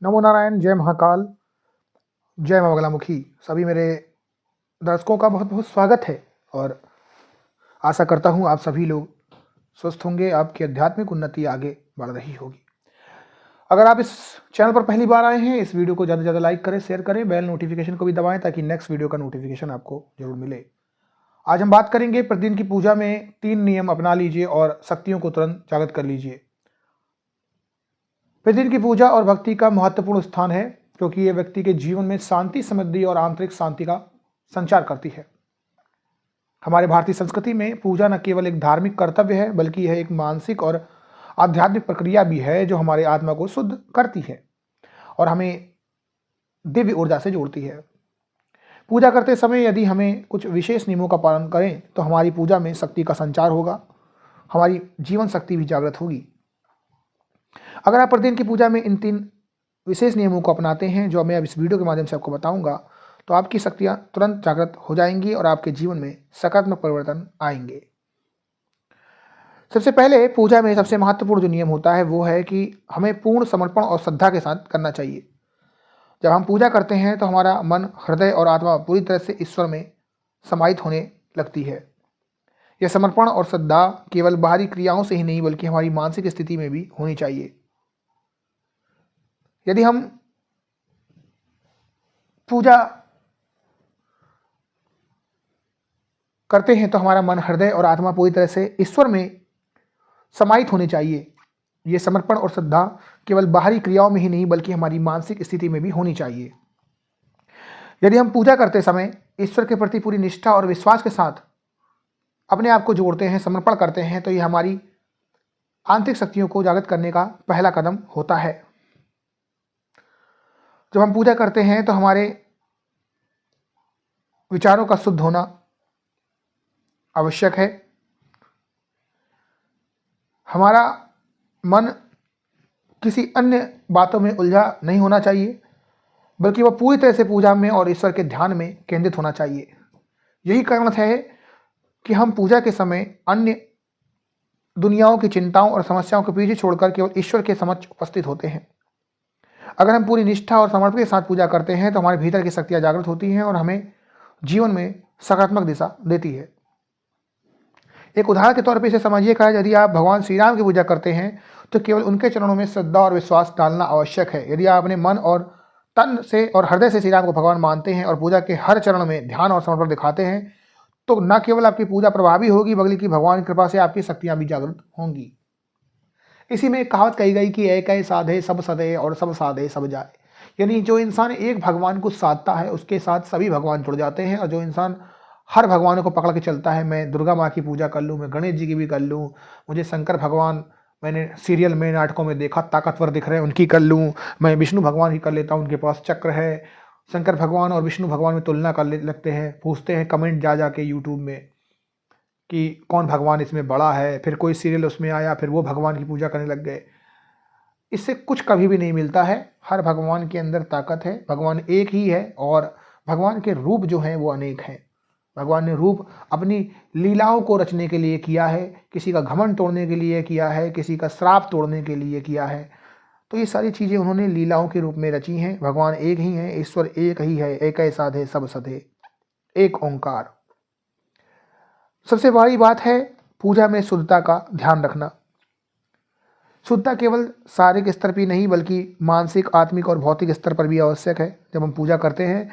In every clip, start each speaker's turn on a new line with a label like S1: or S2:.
S1: नमो नारायण, जय महाकाल, जय माँ बगलामुखी। सभी मेरे दर्शकों का बहुत बहुत स्वागत है और आशा करता हूँ आप सभी लोग स्वस्थ होंगे, आपकी आध्यात्मिक उन्नति आगे बढ़ रही होगी। अगर आप इस चैनल पर पहली बार आए हैं, इस वीडियो को ज़्यादा से ज़्यादा लाइक करें, शेयर करें, बेल नोटिफिकेशन को भी दबाएं ताकि नेक्स्ट वीडियो का नोटिफिकेशन आपको जरूर मिले। आज हम बात करेंगे प्रतिदिन की पूजा में 3 नियम अपना लीजिए और शक्तियों को तुरंत जागृत कर लीजिए। प्रतिदिन की पूजा और भक्ति का महत्वपूर्ण स्थान है क्योंकि ये व्यक्ति के जीवन में शांति, समृद्धि और आंतरिक शांति का संचार करती है। हमारे भारतीय संस्कृति में पूजा न केवल एक धार्मिक कर्तव्य है बल्कि यह एक मानसिक और आध्यात्मिक प्रक्रिया भी है जो हमारे आत्मा को शुद्ध करती है और हमें दिव्य ऊर्जा से जोड़ती है। पूजा करते समय यदि हमें कुछ विशेष नियमों का पालन करें तो हमारी पूजा में शक्ति का संचार होगा, हमारी जीवन शक्ति भी जागृत होगी। अगर आप प्रतिदिन की पूजा में इन 3 विशेष नियमों को अपनाते हैं जो मैं अब इस वीडियो के माध्यम से आपको बताऊंगा, तो आपकी शक्तियां तुरंत जागृत हो जाएंगी और आपके जीवन में सकारात्मक परिवर्तन आएंगे। सबसे पहले पूजा में सबसे महत्वपूर्ण जो नियम होता है वो है कि हमें पूर्ण समर्पण और श्रद्धा के साथ करना चाहिए। जब हम पूजा करते हैं तो हमारा मन, हृदय और आत्मा पूरी तरह से ईश्वर में समाहित होने लगती है। यह समर्पण और श्रद्धा केवल बाहरी क्रियाओं से ही नहीं बल्कि हमारी मानसिक स्थिति में भी होनी चाहिए। यदि हम पूजा करते हैं तो हमारा मन, हृदय और आत्मा पूरी तरह से ईश्वर में समाहित होने चाहिए। ये समर्पण और श्रद्धा केवल बाहरी क्रियाओं में ही नहीं बल्कि हमारी मानसिक स्थिति में भी होनी चाहिए। यदि हम पूजा करते समय ईश्वर के प्रति पूरी निष्ठा और विश्वास के साथ अपने आप को जोड़ते हैं, समर्पण करते हैं, तो ये हमारी आंतरिक शक्तियों को जागृत करने का पहला कदम होता है। जब हम पूजा करते हैं तो हमारे विचारों का शुद्ध होना आवश्यक है। हमारा मन किसी अन्य बातों में उलझा नहीं होना चाहिए बल्कि वह पूरी तरह से पूजा में और ईश्वर के ध्यान में केंद्रित होना चाहिए। यही कारण है कि हम पूजा के समय अन्य दुनियाओं की चिंताओं और समस्याओं को पीछे छोड़कर केवल ईश्वर के समक्ष उपस्थित होते हैं। अगर हम पूरी निष्ठा और समर्पण के साथ पूजा करते हैं तो हमारे भीतर की शक्तियाँ जागृत होती हैं और हमें जीवन में सकारात्मक दिशा देती है। एक उदाहरण के तौर पर इसे समझिए कि यदि आप भगवान श्री राम की पूजा करते हैं तो केवल उनके चरणों में श्रद्धा और विश्वास डालना आवश्यक है। यदि आप अपने मन और तन से और हृदय से श्री राम को भगवान मानते हैं और पूजा के हर चरण में ध्यान और समर्पण दिखाते हैं तो न केवल आपकी पूजा प्रभावी होगी बल्कि भगवान की कृपा से आपकी शक्तियाँ भी जागृत होंगी। इसी में एक कहावत कही गई कि एक साधे सब सधे और सब साधे सब जाए, यानी जो इंसान एक भगवान को साधता है उसके साथ सभी भगवान जुड़ जाते हैं। और जो इंसान हर भगवान को पकड़ के चलता है, मैं दुर्गा माँ की पूजा कर लूँ, मैं गणेश जी की भी कर लूँ, मुझे शंकर भगवान मैंने सीरियल में, नाटकों में देखा ताकतवर दिख रहे हैं उनकी कर लूँ, मैं विष्णु भगवान की कर लेता हूँ, उनके पास चक्र है। शंकर भगवान और विष्णु भगवान में तुलना कर लगते हैं, पूछते हैं कमेंट जा के यूट्यूब में कि कौन भगवान इसमें बड़ा है। फिर कोई सीरियल उसमें आया, फिर वो भगवान की पूजा करने लग गए। इससे कुछ कभी भी नहीं मिलता है। हर भगवान के अंदर ताकत है, भगवान एक ही है और भगवान के रूप जो हैं वो अनेक हैं। भगवान ने रूप अपनी लीलाओं को रचने के लिए किया है, किसी का घमंड तोड़ने के लिए किया है, किसी का श्राप तोड़ने के लिए किया है। तो ये सारी चीज़ें उन्होंने लीलाओं के रूप में रची हैं। भगवान एक ही हैं, ईश्वर एक ही है, एक साधे सब सधे, एक ओंकार। सबसे बड़ी बात है पूजा में शुद्धता का ध्यान रखना। शुद्धता केवल शारीरिक स्तर पर नहीं बल्कि मानसिक, आत्मिक और भौतिक स्तर पर भी आवश्यक है। जब हम पूजा करते हैं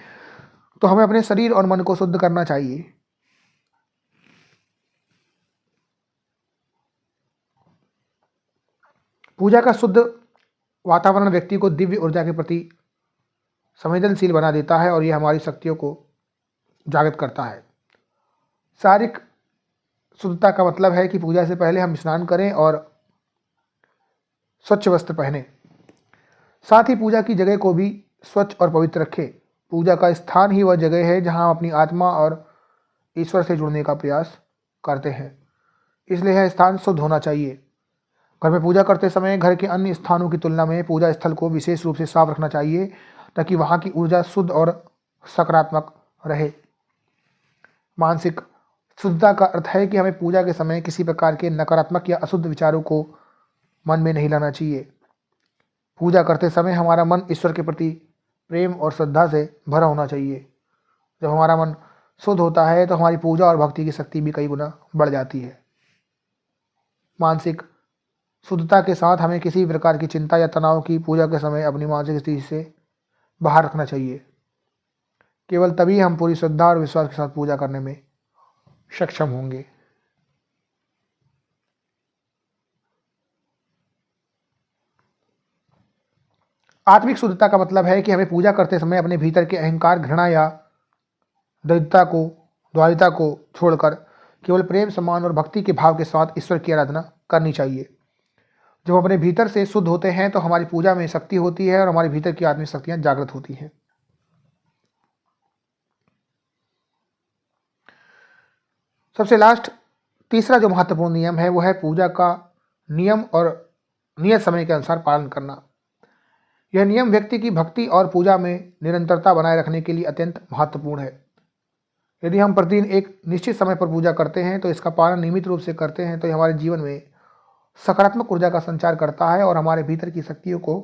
S1: तो हमें अपने शरीर और मन को शुद्ध करना चाहिए। पूजा का शुद्ध वातावरण व्यक्ति को दिव्य ऊर्जा के प्रति संवेदनशील बना देता है और यह हमारी शक्तियों को जागृत करता है। शारीरिक शुद्धता का मतलब है कि पूजा से पहले हम स्नान करें और स्वच्छ वस्त्र पहनें। साथ ही पूजा की जगह को भी स्वच्छ और पवित्र रखें। पूजा का स्थान ही वह जगह है जहां हम अपनी आत्मा और ईश्वर से जुड़ने का प्रयास करते हैं, इसलिए यह स्थान शुद्ध होना चाहिए। घर में पूजा करते समय घर के अन्य स्थानों की तुलना में पूजा स्थल को विशेष रूप से साफ रखना चाहिए ताकि वहाँ की ऊर्जा शुद्ध और सकारात्मक रहे। मानसिक शुद्धता का अर्थ है कि हमें पूजा के समय किसी प्रकार के नकारात्मक या अशुद्ध विचारों को मन में नहीं लाना चाहिए। पूजा करते समय हमारा मन ईश्वर के प्रति प्रेम और श्रद्धा से भरा होना चाहिए। जब हमारा मन शुद्ध होता है तो हमारी पूजा और भक्ति की शक्ति भी कई गुना बढ़ जाती है। मानसिक शुद्धता के साथ हमें किसी प्रकार की चिंता या तनाव की पूजा के समय अपनी मानसिक स्थिति से बाहर रखना चाहिए। केवल तभी हम पूरी श्रद्धा और विश्वास के साथ पूजा करने में सक्षम होंगे। आत्मिक शुद्धता का मतलब है कि हमें पूजा करते समय अपने भीतर के अहंकार, घृणा या द्वैता को छोड़कर केवल प्रेम, सम्मान और भक्ति के भाव के साथ ईश्वर की आराधना करनी चाहिए। जब हम अपने भीतर से शुद्ध होते हैं तो हमारी पूजा में शक्ति होती है और हमारे भीतर की आत्मिक शक्तियां जागृत होती हैं। सबसे लास्ट तीसरा जो महत्वपूर्ण नियम है वो है पूजा का नियम और नियत समय के अनुसार पालन करना। यह नियम व्यक्ति की भक्ति और पूजा में निरंतरता बनाए रखने के लिए अत्यंत महत्वपूर्ण है। यदि हम प्रतिदिन एक निश्चित समय पर पूजा करते हैं तो इसका पालन नियमित रूप से करते हैं तो यह हमारे जीवन में सकारात्मक ऊर्जा का संचार करता है और हमारे भीतर की शक्तियों को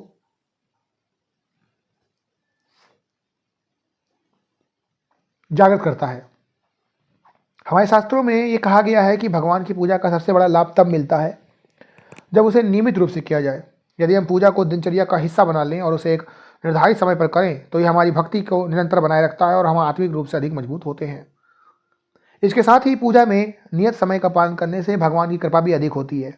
S1: जागृत करता है। हमारे शास्त्रों में ये कहा गया है कि भगवान की पूजा का सबसे बड़ा लाभ तब मिलता है जब उसे नियमित रूप से किया जाए। यदि हम पूजा को दिनचर्या का हिस्सा बना लें और उसे एक निर्धारित समय पर करें तो यह हमारी भक्ति को निरंतर बनाए रखता है और हम आत्मिक रूप से अधिक मजबूत होते हैं। इसके साथ ही पूजा में नियत समय का पालन करने से भगवान की कृपा भी अधिक होती है।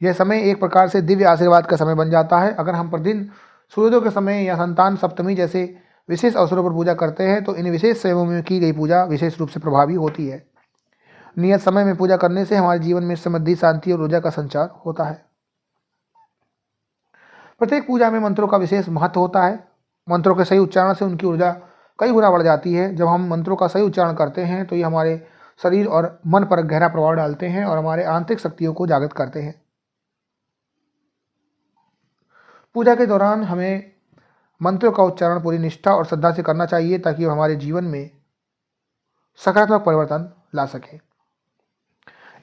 S1: यह समय एक प्रकार से दिव्य आशीर्वाद का समय बन जाता है। अगर हम प्रतिदिन सूर्योदय के समय या संतान सप्तमी जैसे विशेष अवसरों पर पूजा करते हैं तो इन विशेष समयों में की गई पूजा विशेष रूप से प्रभावी होती है। नियत समय में पूजा करने से हमारे जीवन में समृद्धि, शांति और ऊर्जा का संचार होता है। प्रत्येक पूजा में मंत्रों का विशेष महत्व होता है। मंत्रों के सही उच्चारण से उनकी ऊर्जा कई गुना बढ़ जाती है। जब हम मंत्रों का सही उच्चारण करते हैं तो ये हमारे शरीर और मन पर गहरा प्रभाव डालते हैं और हमारे आंतरिक शक्तियों को जागृत करते हैं। पूजा के दौरान हमें मंत्रों का उच्चारण पूरी निष्ठा और श्रद्धा से करना चाहिए ताकि वह हमारे जीवन में सकारात्मक परिवर्तन ला सके।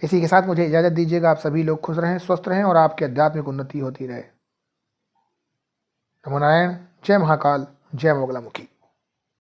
S1: इसी के साथ मुझे इजाज़त दीजिएगा। आप सभी लोग खुश रहें, स्वस्थ रहें और आपकी आध्यात्मिक उन्नति होती रहे। नमो नारायण। जय महाकाल, जय मंगलामुखी।